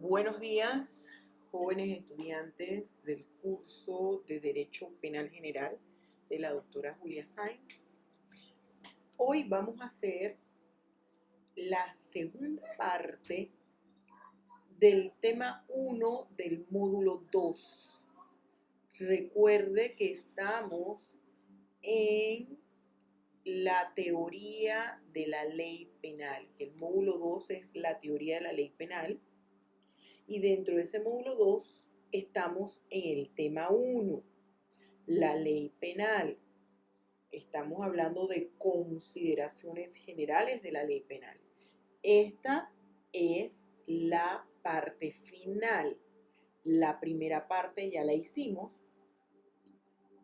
Buenos días, jóvenes estudiantes del curso de Derecho Penal General de la doctora Julia Sáenz. Hoy vamos a hacer la segunda parte del tema 1 del módulo 2. Recuerde que estamos en la teoría de la ley penal, que el módulo 2 es la teoría de la ley penal. Y dentro de ese módulo 2 estamos en el tema 1, la ley penal. Estamos hablando de consideraciones generales de la ley penal. Esta es la parte final. La primera parte ya la hicimos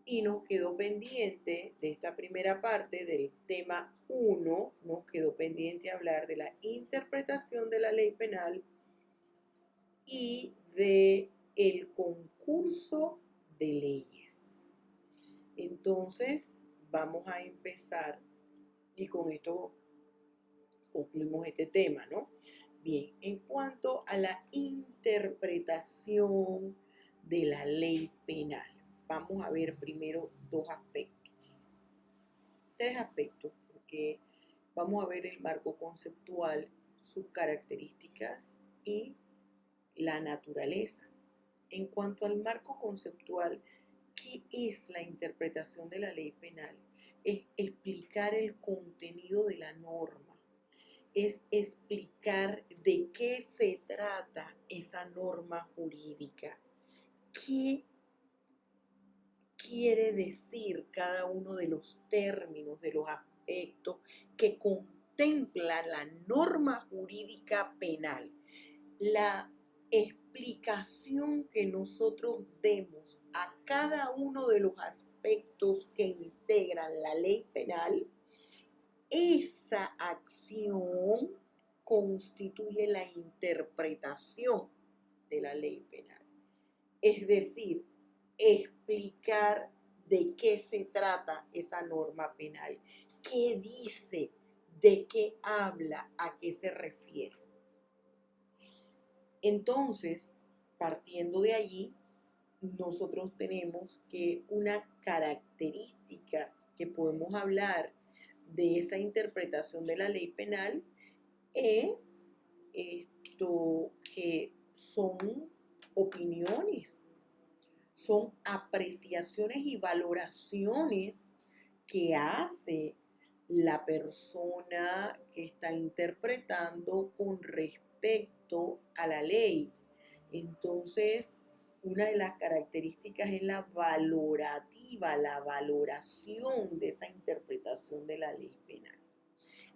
y nos quedó pendiente de esta primera parte del tema 1, nos quedó pendiente hablar de la interpretación de la ley penal y de el concurso de leyes. Entonces, vamos a empezar y con esto concluimos este tema, ¿no? Bien, en cuanto a la interpretación de la ley penal, vamos a ver primero tres aspectos, porque vamos a ver el marco conceptual, sus características y la naturaleza. En cuanto al marco conceptual, ¿qué es la interpretación de la ley penal? Es explicar el contenido de la norma, es explicar de qué se trata esa norma jurídica, qué quiere decir cada uno de los términos, de los aspectos que contempla la norma jurídica penal. La explicación que nosotros demos a cada uno de los aspectos que integran la ley penal, esa acción constituye la interpretación de la ley penal. Es decir, explicar de qué se trata esa norma penal, qué dice, de qué habla, a qué se refiere. Entonces, partiendo de allí, nosotros tenemos que una característica que podemos hablar de esa interpretación de la ley penal es esto que son opiniones, son apreciaciones y valoraciones que hace la persona que está interpretando con respecto a la ley. Entonces, una de las características es la valorativa, la valoración de esa interpretación de la ley penal.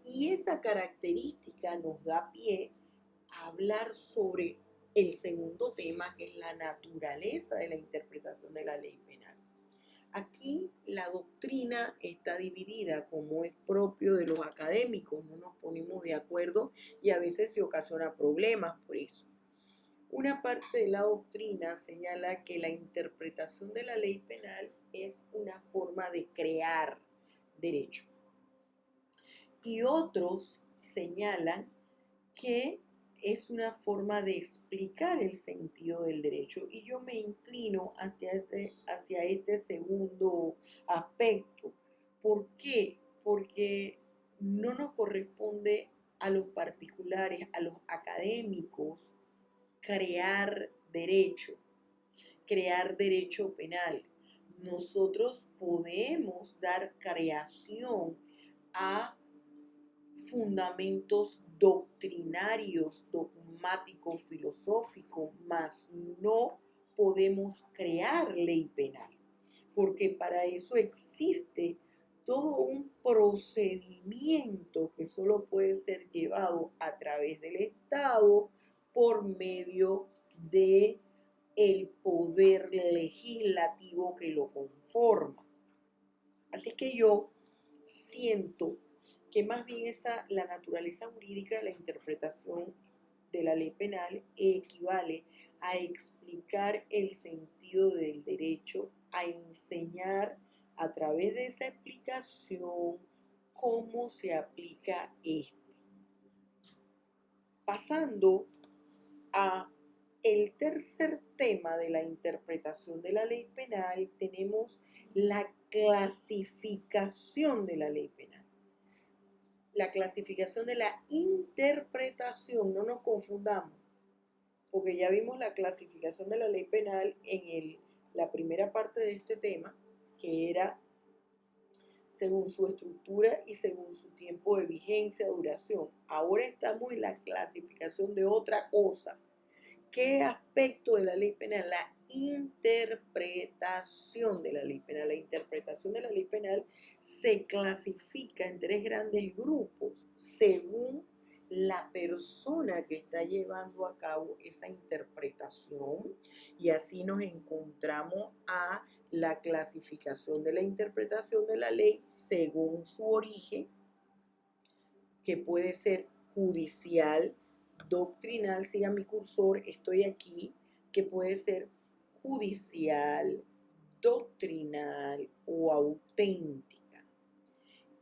Y esa característica nos da pie a hablar sobre el segundo tema, que es la naturaleza de la interpretación de la ley penal. Aquí la doctrina está dividida, como es propio de los académicos, no nos ponemos de acuerdo y a veces se ocasiona problemas por eso. Una parte de la doctrina señala que la interpretación de la ley penal es una forma de crear derecho. Y otros señalan que es una forma de explicar el sentido del derecho. Y yo me inclino hacia este segundo aspecto. ¿Por qué? Porque no nos corresponde a los particulares, a los académicos, crear derecho penal. Nosotros podemos dar creación a fundamentos doctrinarios, dogmáticos, filosóficos, mas no podemos crear ley penal, porque para eso existe todo un procedimiento que solo puede ser llevado a través del Estado por medio de el poder legislativo que lo conforma. Así que yo siento que más bien la naturaleza jurídica de la interpretación de la ley penal equivale a explicar el sentido del derecho, a enseñar a través de esa explicación cómo se aplica este. Pasando a tercer tema de la interpretación de la ley penal tenemos la clasificación de la ley penal. La clasificación de la interpretación, no nos confundamos, porque ya vimos la clasificación de la ley penal en la primera parte de este tema, que era según su estructura y según su tiempo de vigencia, duración. Ahora estamos en la clasificación de otra cosa. ¿Qué aspecto de la ley penal? La interpretación de la ley penal. La interpretación de la ley penal se clasifica en tres grandes grupos según la persona que está llevando a cabo esa interpretación, y así nos encontramos a la clasificación de la interpretación de la ley según su origen, que puede ser judicial, doctrinal, siga mi cursor, estoy aquí, que puede ser judicial, doctrinal o auténtica.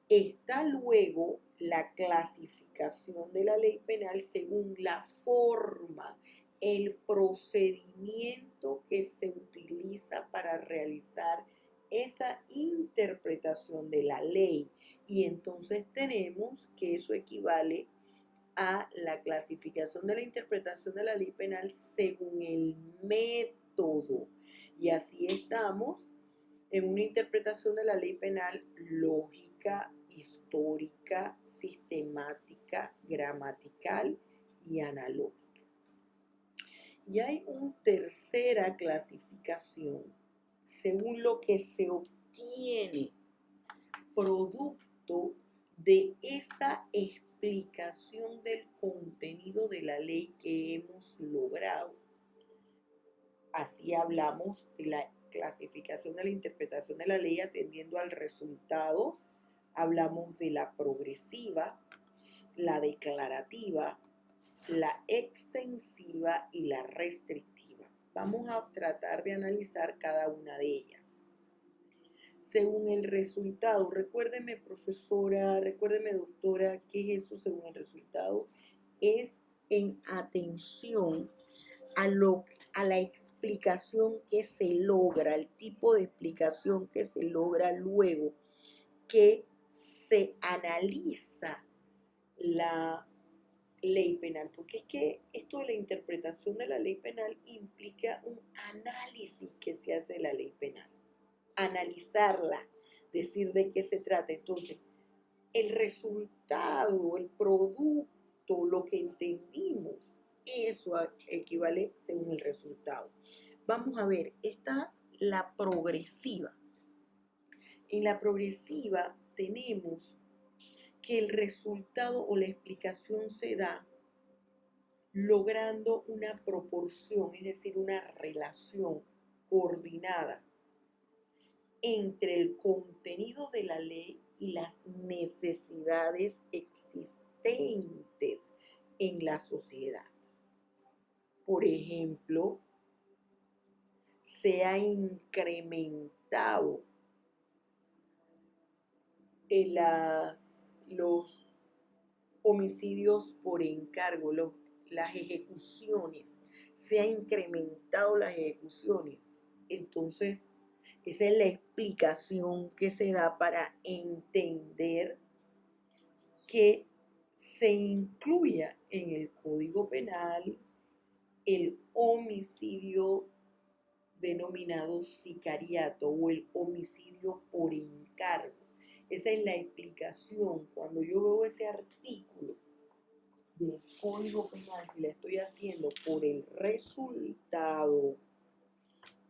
Está luego la clasificación de la ley penal según la forma, el procedimiento que se utiliza para realizar esa interpretación de la ley. Y entonces tenemos que eso equivale a la clasificación de la interpretación de la ley penal según el método. Y así estamos en una interpretación de la ley penal lógica, histórica, sistemática, gramatical y analógica. Y hay una tercera clasificación según lo que se obtiene producto de esa explicación del contenido de la ley que hemos logrado. Así hablamos de la clasificación de la interpretación de la ley atendiendo al resultado. Hablamos de la progresiva, la declarativa, la extensiva y la restrictiva. Vamos a tratar de analizar cada una de ellas. Según el resultado, recuérdeme profesora, recuérdeme doctora, ¿qué es eso según el resultado? Es en atención a la explicación que se logra, el tipo de explicación que se logra luego que se analiza la ley penal, porque es que esto de la interpretación de la ley penal implica un análisis que se hace de la ley penal, analizarla, decir de qué se trata. Entonces, el resultado, el producto, lo que entendimos, eso equivale según el resultado. Vamos a ver, está la progresiva. En la progresiva tenemos que el resultado o la explicación se da logrando una proporción, es decir, una relación coordinada entre el contenido de la ley y las necesidades existentes en la sociedad. Por ejemplo, se ha incrementado los homicidios por encargo, las ejecuciones, se ha incrementado las ejecuciones. Entonces, esa es la explicación que se da para entender que se incluya en el Código Penal el homicidio denominado sicariato o el homicidio por encargo. Esa es la explicación. Cuando yo veo ese artículo del Código Penal, si la estoy haciendo por el resultado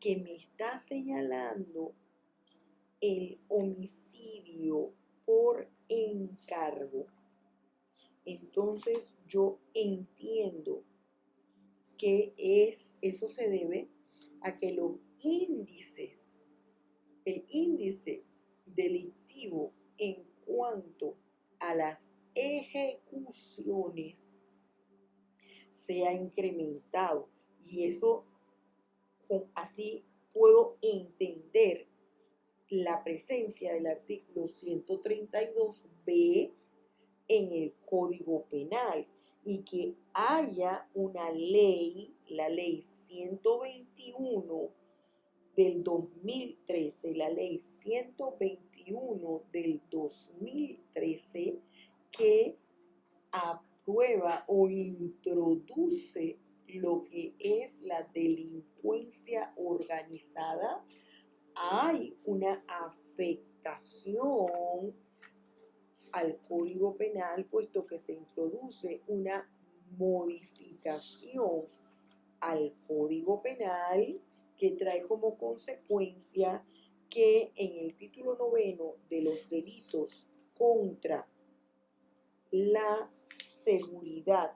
que me está señalando el homicidio por encargo, entonces yo entiendo que eso se debe a que los índices, el índice delictivo en cuanto a las ejecuciones se ha incrementado, y eso así puedo entender la presencia del artículo 132b en el Código Penal y que haya una ley, la ley 121 del 2013, la ley 121 del 2013, que aprueba o introduce lo que es la delincuencia organizada. Hay una afectación al Código Penal, puesto que se introduce una modificación al Código Penal que trae como consecuencia que en el título 9 de los delitos contra la seguridad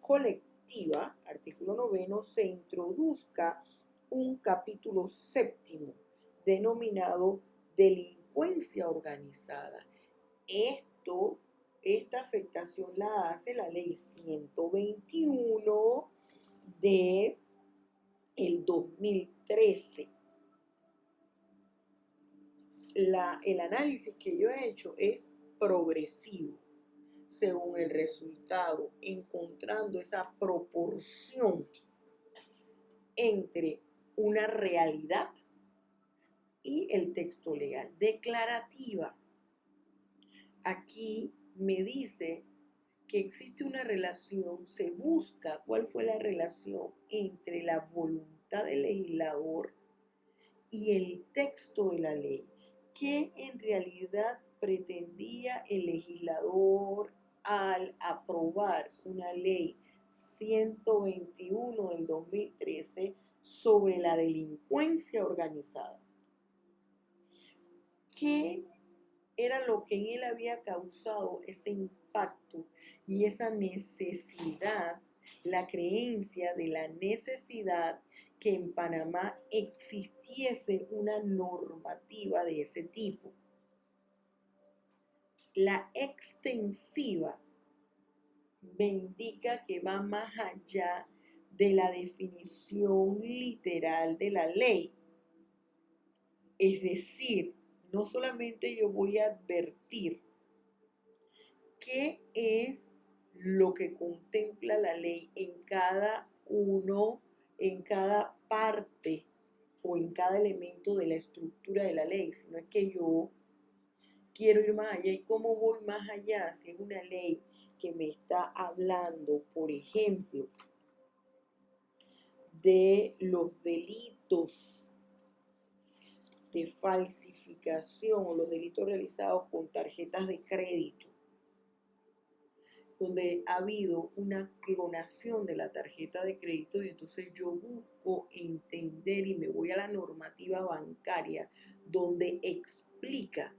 colectiva, artículo 9, se introduzca un capítulo 7 denominado delincuencia organizada. Esta afectación la hace la ley 121 de el 2013. El análisis que yo he hecho es progresivo, según el resultado, encontrando esa proporción entre una realidad y el texto legal. Declarativa. Aquí me dice que existe una relación, se busca cuál fue la relación entre la voluntad del legislador y el texto de la ley. ¿Qué en realidad pretendía el legislador al aprobar una ley 121 del 2013 sobre la delincuencia organizada? ¿Qué era lo que en él había causado ese impacto y esa necesidad, la creencia de la necesidad que en Panamá existiese una normativa de ese tipo? La extensiva me indica que va más allá de la definición literal de la ley. Es decir, no solamente yo voy a advertir qué es lo que contempla la ley en cada parte o en cada elemento de la estructura de la ley, sino es que yo quiero ir más allá. ¿Y cómo voy más allá? Si es una ley que me está hablando, por ejemplo, de los delitos de falsificación o los delitos realizados con tarjetas de crédito, donde ha habido una clonación de la tarjeta de crédito, y entonces yo busco entender y me voy a la normativa bancaria donde explica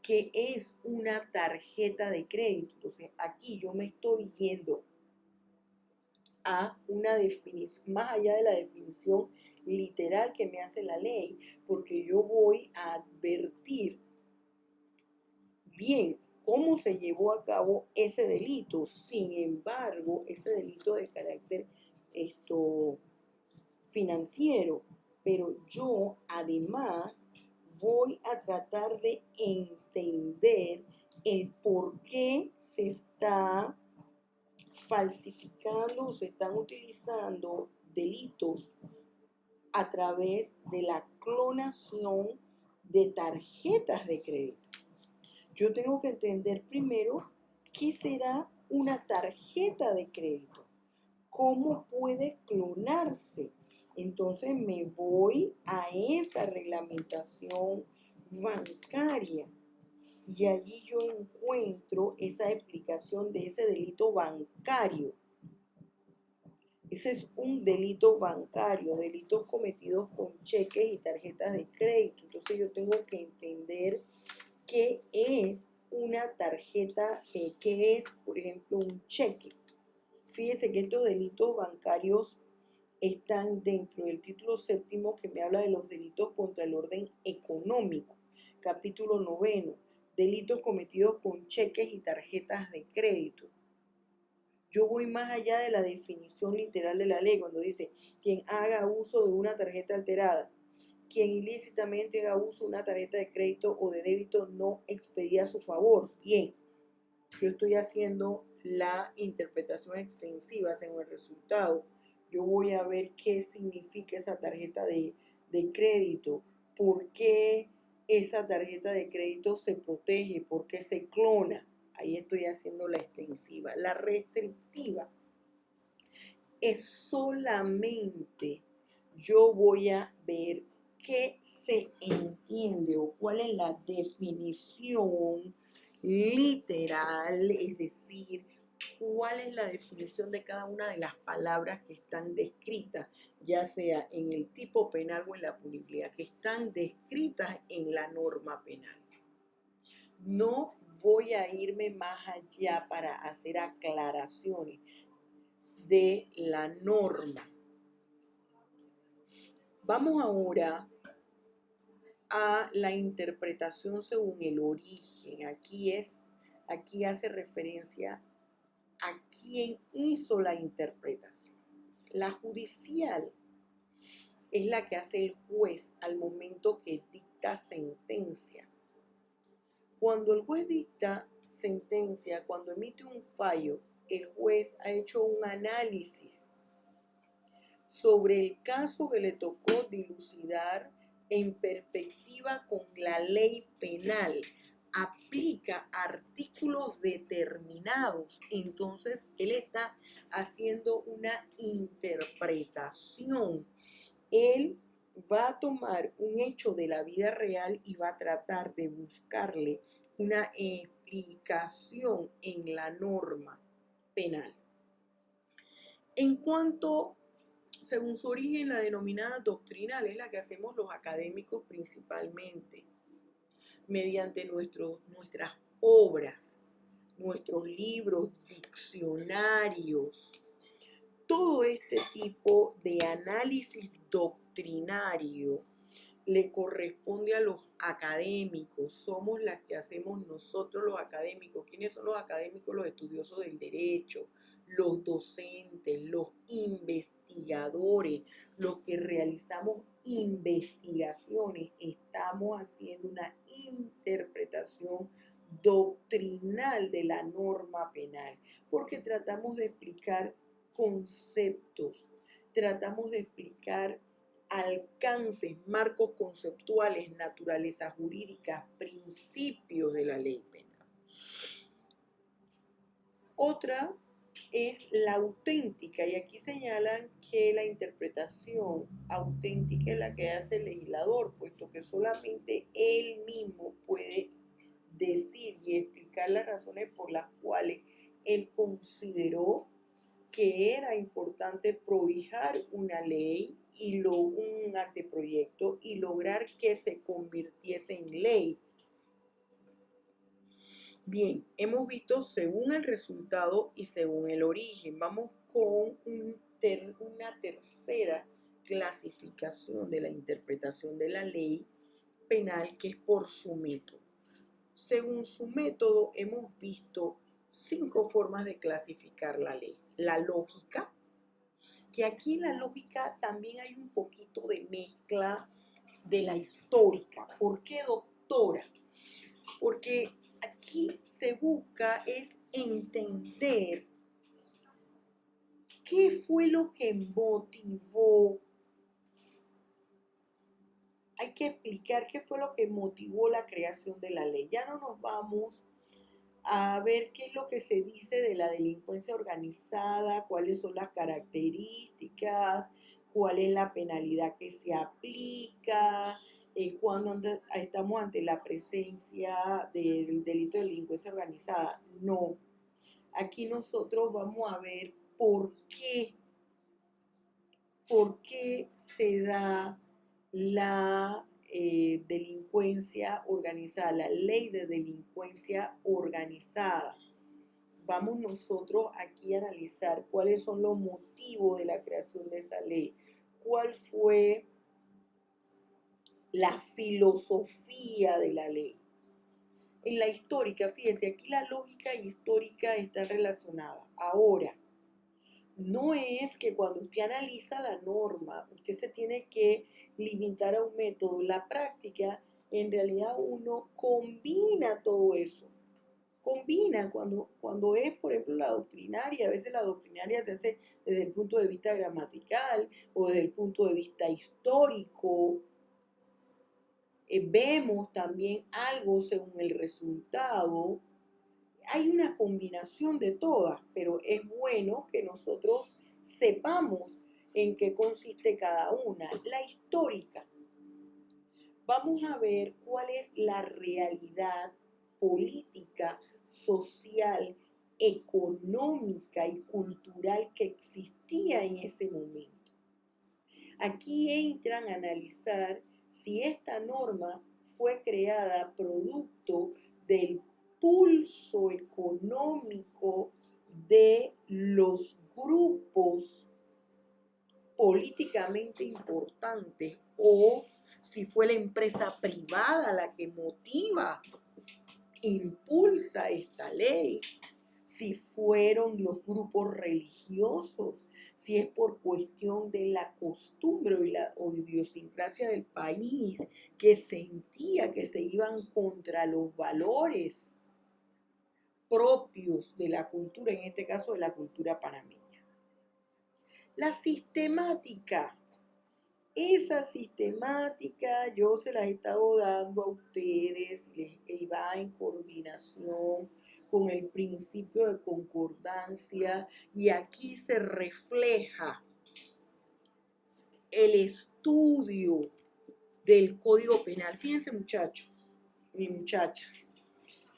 qué es una tarjeta de crédito. Entonces aquí yo me estoy yendo a una definición, más allá de la definición literal que me hace la ley, porque yo voy a advertir bien cómo se llevó a cabo ese delito. Sin embargo, ese delito de carácter financiero, pero yo además voy a tratar de entender el por qué se está falsificando o se están utilizando delitos a través de la clonación de tarjetas de crédito. Yo tengo que entender primero qué será una tarjeta de crédito, cómo puede clonarse. Entonces me voy a esa reglamentación bancaria y allí yo encuentro esa explicación de ese delito bancario. Ese es un delito bancario, delitos cometidos con cheques y tarjetas de crédito. Entonces yo tengo que entender qué es una tarjeta, qué es, por ejemplo, un cheque. Fíjese que estos delitos bancarios están dentro del título 7 que me habla de los delitos contra el orden económico. Capítulo 9, delitos cometidos con cheques y tarjetas de crédito. Yo voy más allá de la definición literal de la ley cuando dice quien haga uso de una tarjeta alterada, quien ilícitamente haga uso de una tarjeta de crédito o de débito no expedida a su favor. Bien, yo estoy haciendo la interpretación extensiva según el resultado. yo voy a ver qué significa esa tarjeta de crédito, por qué esa tarjeta de crédito se protege, por qué se clona. Ahí estoy haciendo la extensiva. La restrictiva es solamente yo voy a ver qué se entiende o cuál es la definición literal, es decir, cuál es la definición de cada una de las palabras que están descritas, ya sea en el tipo penal o en la punibilidad, que están descritas en la norma penal. No voy a irme más allá para hacer aclaraciones de la norma. Vamos ahora a la interpretación según el origen. Aquí hace referencia a quién hizo la interpretación. La judicial es la que hace el juez al momento que dicta sentencia. Cuando el juez dicta sentencia, cuando emite un fallo, el juez ha hecho un análisis sobre el caso que le tocó dilucidar en perspectiva con la ley penal. Aplica artículos determinados. Entonces, él está haciendo una interpretación. Él va a tomar un hecho de la vida real y va a tratar de buscarle una explicación en la norma penal. En cuanto, según su origen, la denominada doctrinal es la que hacemos los académicos principalmente, mediante nuestras obras, nuestros libros, diccionarios. Todo este tipo de análisis doctrinario le corresponde a los académicos. Somos las que hacemos nosotros los académicos. ¿Quiénes son los académicos? Los estudiosos del derecho, los docentes, los investigadores, los que realizamos investigaciones. Estamos haciendo una interpretación doctrinal de la norma penal, porque tratamos de explicar conceptos, tratamos de explicar alcances, marcos conceptuales, naturaleza jurídica, principios de la ley penal. Otra es la auténtica, y aquí señalan que la interpretación auténtica es la que hace el legislador, puesto que solamente él mismo puede decir y explicar las razones por las cuales él consideró que era importante prohijar una ley y un anteproyecto y lograr que se convirtiese en ley. Bien, hemos visto según el resultado y según el origen. Vamos con una tercera clasificación de la interpretación de la ley penal, que es por su método. Según su método, hemos visto 5 formas de clasificar la ley. La lógica, que aquí en la lógica también hay un poquito de mezcla de la histórica. ¿Por qué, doctora? Porque aquí se busca es entender qué fue lo que motivó. Hay que explicar qué fue lo que motivó la creación de la ley. Ya no nos vamos a ver qué es lo que se dice de la delincuencia organizada, cuáles son las características, cuál es la penalidad que se aplica, cuando estamos ante la presencia del delito de delincuencia organizada. No, aquí nosotros vamos a ver por qué se da la delincuencia organizada, la ley de delincuencia organizada. Vamos nosotros aquí a analizar cuáles son los motivos de la creación de esa ley, cuál fue la filosofía de la ley. En la histórica, fíjese, aquí la lógica histórica está relacionada. Ahora, no es que cuando usted analiza la norma, usted se tiene que limitar a un método. La práctica, en realidad uno combina todo eso. combina cuando es, por ejemplo, la doctrinaria. A veces la doctrinaria se hace desde el punto de vista gramatical o desde el punto de vista histórico. Vemos también algo según el resultado. Hay una combinación de todas, pero es bueno que nosotros sepamos en qué consiste cada una. La histórica. Vamos a ver cuál es la realidad política, social, económica y cultural que existía en ese momento. Aquí entran a analizar si esta norma fue creada producto del pulso económico de los grupos políticamente importantes o si fue la empresa privada la que motiva, impulsa esta ley, si fueron los grupos religiosos, si es por cuestión de la costumbre o idiosincrasia del país que sentía que se iban contra los valores propios de la cultura, en este caso de la cultura panameña. La sistemática. Esa sistemática yo se las he estado dando a ustedes y va en coordinación con el principio de concordancia y aquí se refleja el estudio del Código Penal. Fíjense muchachos y muchachas,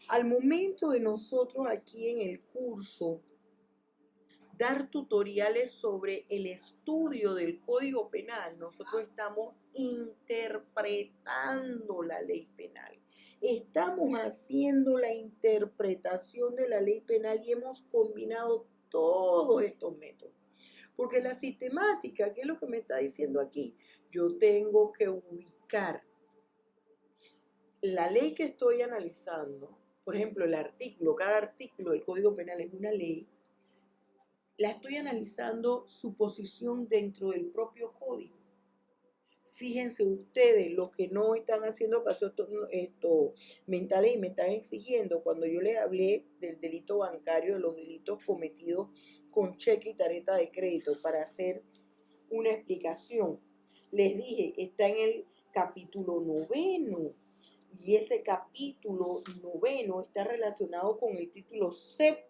al momento de nosotros aquí en el curso dar tutoriales sobre el estudio del Código Penal, nosotros estamos interpretando la ley penal. Estamos haciendo la interpretación de la ley penal y hemos combinado todos estos métodos. Porque la sistemática, ¿qué es lo que me está diciendo aquí? Yo tengo que ubicar la ley que estoy analizando, por ejemplo, el artículo, cada artículo del Código Penal es una ley, la estoy analizando su posición dentro del propio código. Fíjense ustedes, los que no están haciendo caso esto mentales y me están exigiendo, cuando yo les hablé del delito bancario, de los delitos cometidos con cheque y tarjeta de crédito, para hacer una explicación, les dije, está en el capítulo 9. Y ese capítulo 9 está relacionado con el título 7,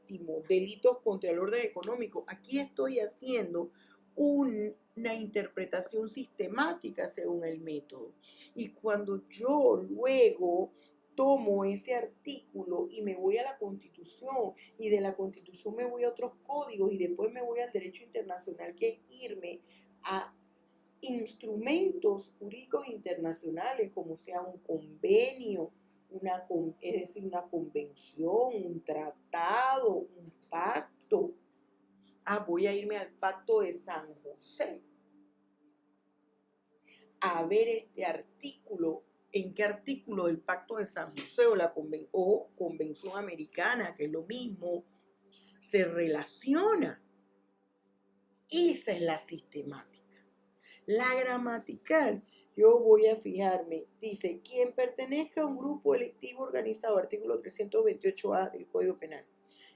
delitos contra el orden económico. Aquí estoy haciendo una interpretación sistemática según el método. Y cuando yo luego tomo ese artículo y me voy a la Constitución y de la Constitución me voy a otros códigos y después me voy al derecho internacional, que es irme a instrumentos jurídicos internacionales, como sea un convenio, es decir, una convención, un tratado, un pacto. Voy a irme al Pacto de San José a ver este artículo, en qué artículo del Pacto de San José o Convención Americana, que es lo mismo, se relaciona. Esa es la sistemática. La gramatical, yo voy a fijarme, dice, quien pertenezca a un grupo delictivo organizado, artículo 328A del Código Penal,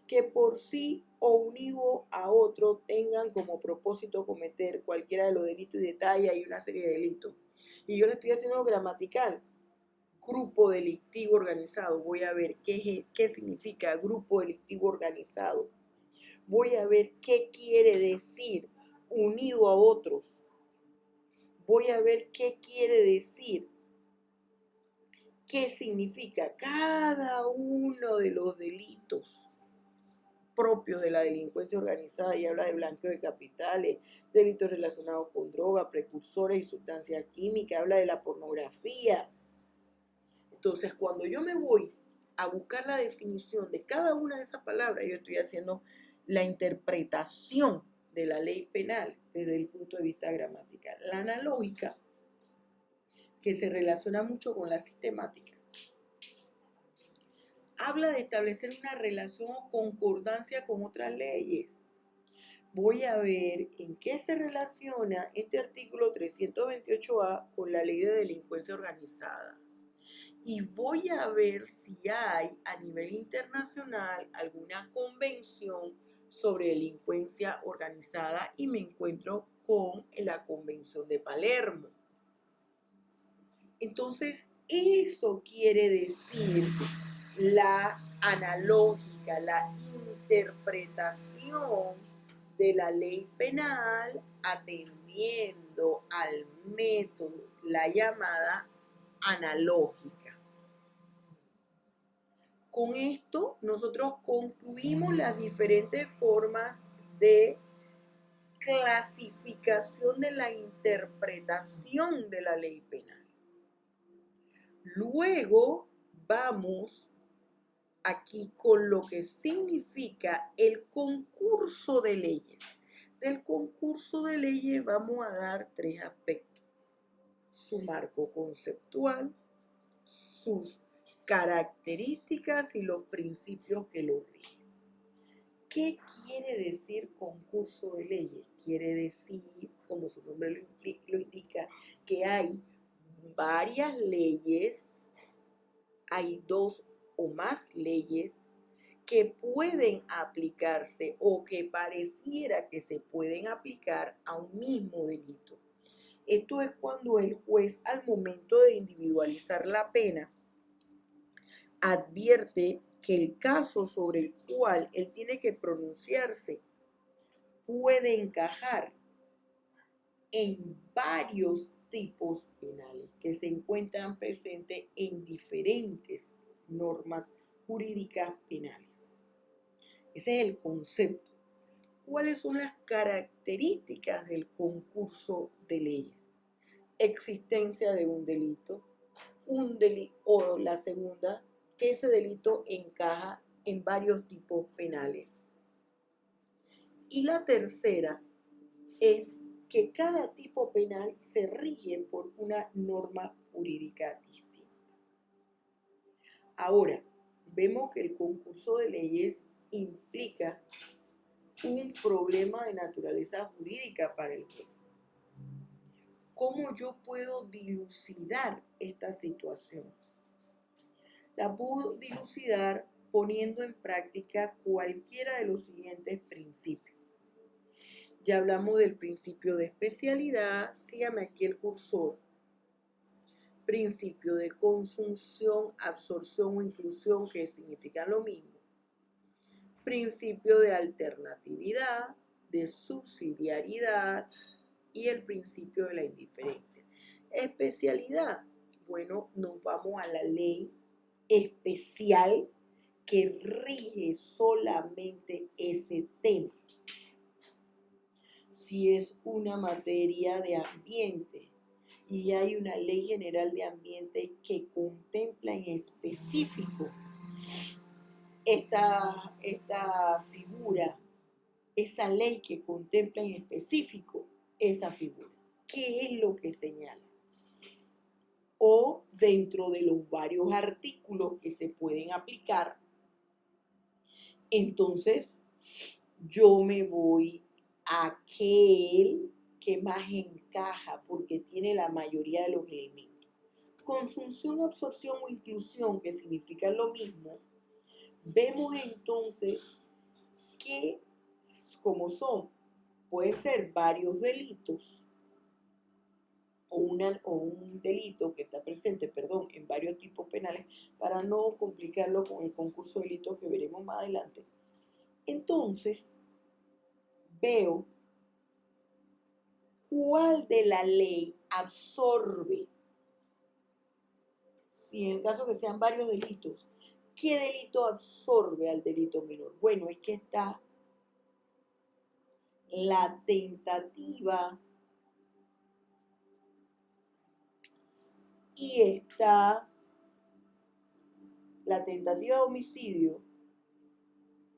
que por sí o unido a otro tengan como propósito cometer cualquiera de los delitos y detalle, hay una serie de delitos. Y yo le estoy haciendo gramatical, grupo delictivo organizado, voy a ver qué significa grupo delictivo organizado. Voy a ver qué quiere decir unido a otros. Voy a ver qué quiere decir, qué significa cada uno de los delitos propios de la delincuencia organizada, y habla de blanqueo de capitales, delitos relacionados con droga, precursores y sustancias químicas, habla de la pornografía. Entonces, cuando yo me voy a buscar la definición de cada una de esas palabras, yo estoy haciendo la interpretación de la ley penal desde el punto de vista gramatical. La analógica, que se relaciona mucho con la sistemática, habla de establecer una relación o concordancia con otras leyes. Voy a ver en qué se relaciona este artículo 328A con la ley de delincuencia organizada. y voy a ver si hay a nivel internacional alguna convención sobre delincuencia organizada y me encuentro con la Convención de Palermo. Entonces, eso quiere decir la analógica, la interpretación de la ley penal atendiendo al método, la llamada analógica. Con esto nosotros concluimos las diferentes formas de clasificación de la interpretación de la ley penal. Luego vamos aquí con lo que significa el concurso de leyes. Del concurso de leyes vamos a dar 3 aspectos: su marco conceptual, sus características y los principios que lo rigen. ¿Qué quiere decir concurso de leyes? Quiere decir, como su nombre lo indica, que hay varias leyes, hay 2 o más leyes que pueden aplicarse o que pareciera que se pueden aplicar a un mismo delito. Esto es cuando el juez, al momento de individualizar la pena, advierte que el caso sobre el cual él tiene que pronunciarse puede encajar en varios tipos penales que se encuentran presentes en diferentes normas jurídicas penales. Ese es el concepto. ¿Cuáles son las características del concurso de leyes? Existencia de un delito, o la segunda, que ese delito encaja en varios tipos penales. Y la tercera es que cada tipo penal se rige por una norma jurídica distinta. Ahora, vemos que el concurso de leyes implica un problema de naturaleza jurídica para el juez. ¿Cómo yo puedo dilucidar esta situación? La puedo dilucidar poniendo en práctica cualquiera de los siguientes principios. Ya hablamos del principio de especialidad, sígame aquí el cursor. Principio de consunción, absorción o inclusión, que significan lo mismo. Principio de alternatividad, de subsidiariedad y el principio de la indiferencia. Especialidad, bueno, nos vamos a la ley especial que rige solamente ese tema. Si es una materia de ambiente y hay una ley general de ambiente que contempla en específico esta figura, esa ley que contempla en específico esa figura, ¿qué es lo que señala? O dentro de los varios artículos que se pueden aplicar, entonces yo me voy a aquel que más encaja porque tiene la mayoría de los elementos. Consunción, absorción o inclusión, que significan lo mismo, vemos entonces que, como pueden ser varios delitos, o un delito que está presente, en varios tipos penales, para no complicarlo con el concurso de delitos que veremos más adelante. Entonces, veo cuál de la ley absorbe, si en el caso que sean varios delitos, ¿qué delito absorbe al delito menor? Bueno, es que está la tentativa y está la tentativa de homicidio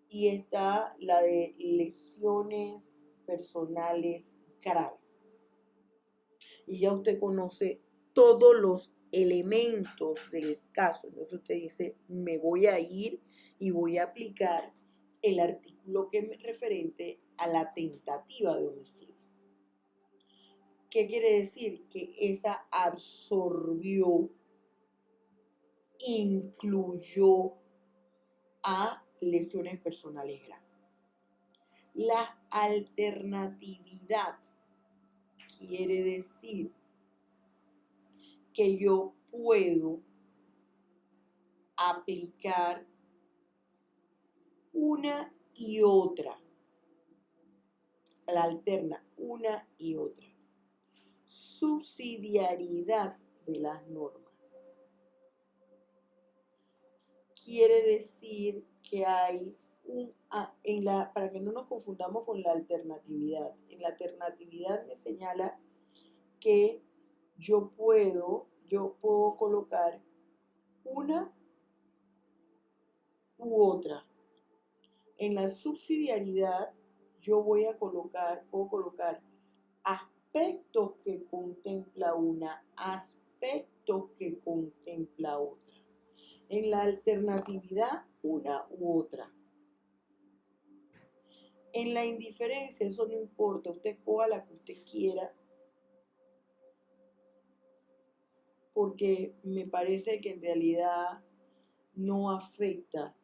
y está la de lesiones personales graves. Y ya usted conoce todos los elementos del caso. Entonces usted dice, me voy a ir y voy a aplicar el artículo que es referente a la tentativa de homicidio. ¿Qué quiere decir? Que esa absorbió incluyó a lesiones personales graves. La alternatividad quiere decir que yo puedo aplicar una y otra, la alterna, una y otra. Subsidiariedad de las normas. Quiere decir que hay para que no nos confundamos con la alternatividad. En la alternatividad me señala que yo puedo colocar una u otra. En la subsidiariedad yo puedo colocar aspectos que contempla una, aspectos que contempla otra. En la alternatividad, una u otra. En la indiferencia, eso no importa, usted coja la que usted quiera, porque me parece que en realidad no afecta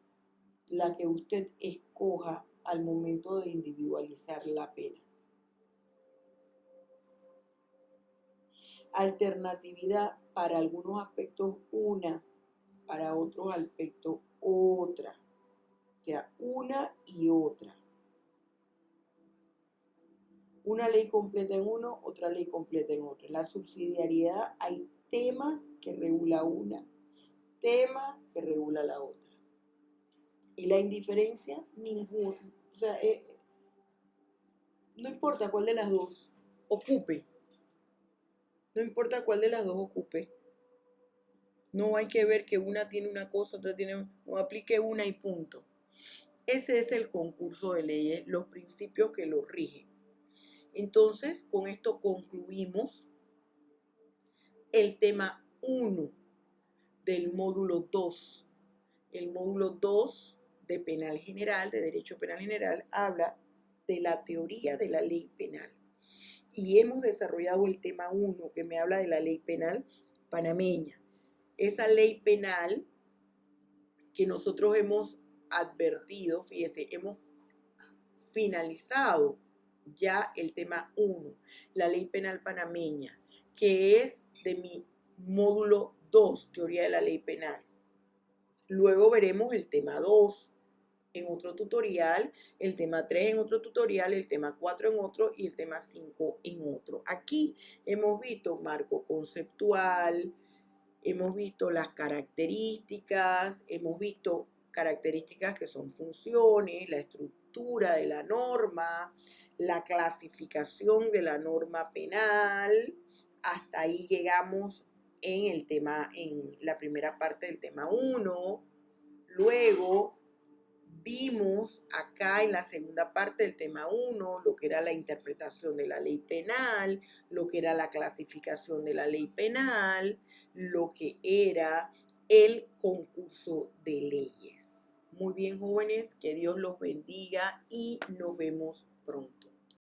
la que usted escoja al momento de individualizar la pena. Alternatividad, para algunos aspectos una, para otros aspectos otra. O sea, una y otra. Una ley completa en uno, otra ley completa en otro. En la subsidiariedad hay temas que regula una, temas que regula la otra. Y la indiferencia, ninguna. O sea, no importa cuál de las dos ocupe. No importa cuál de las dos ocupe. No hay que ver que una tiene una cosa, otra tiene... No aplique una y punto. Ese es el concurso de leyes, los principios que lo rigen. Entonces, con esto concluimos el tema 1 del módulo 2. El módulo 2 de Penal General, de Derecho Penal General, habla de la teoría de la ley penal. Y hemos desarrollado el tema 1, que me habla de la ley penal panameña. Esa ley penal que nosotros hemos advertido, fíjese, hemos finalizado ya el tema 1, la ley penal panameña, que es de mi módulo 2, teoría de la ley penal. Luego veremos el tema 2 en otro tutorial, el tema 3 en otro tutorial, el tema 4 en otro y el tema 5 en otro. Aquí hemos visto marco conceptual, hemos visto las características, hemos visto características que son funciones, la estructura de la norma, la clasificación de la norma penal. Hasta ahí llegamos en el tema, en la primera parte del tema 1. Luego vimos acá en la segunda parte del tema 1 lo que era la interpretación de la ley penal, lo que era la clasificación de la ley penal, lo que era el concurso de leyes. Muy bien, jóvenes, que Dios los bendiga y nos vemos pronto.